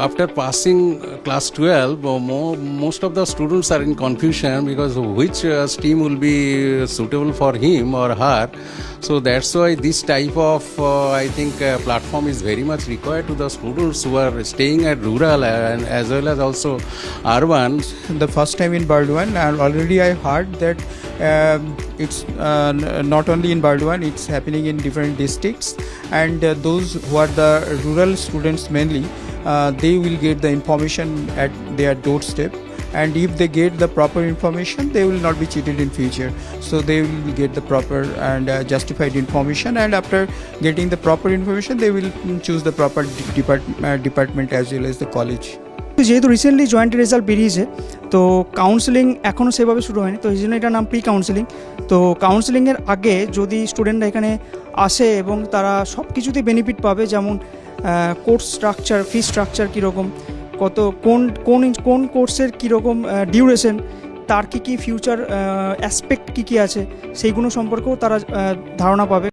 after passing class 12, most of the students are in confusion because which stream will be suitable for him or her. So that's why this type of I think platform is very much required to the students who are staying at rural and as well as also urban. The first time in Burdwan, and already I heard that it's not only in Burdwan, it's happening in different districts, and those who are the rural students mainly, they will get the information at their doorstep, and if they get the proper information, they will not be cheated in future. So they will get the proper and justified information, and after getting the proper information, they will choose the proper department as well as the college. যেহেতু recently joint result বেরিয়েছে, তো counselling এখনও সেভাবে শুরু হয়নি, তো এই জন্য এটার নাম প্রি কাউন্সেলিং। তো কাউন্সেলিংয়ের আগে যদি স্টুডেন্টরা এখানে আসে এবং তারা সব কিছুতেই বেনিফিট পাবে, যেমন কোর্স স্ট্রাকচার, ফি স্ট্রাকচার কীরকম, কত কোন কোর্সের কীরকম ডিউরেশন, তার কী কী ফিউচার অ্যাসপেক্ট কী কী আছে, সেইগুলো সম্পর্কেও তারা ধারণা পাবে।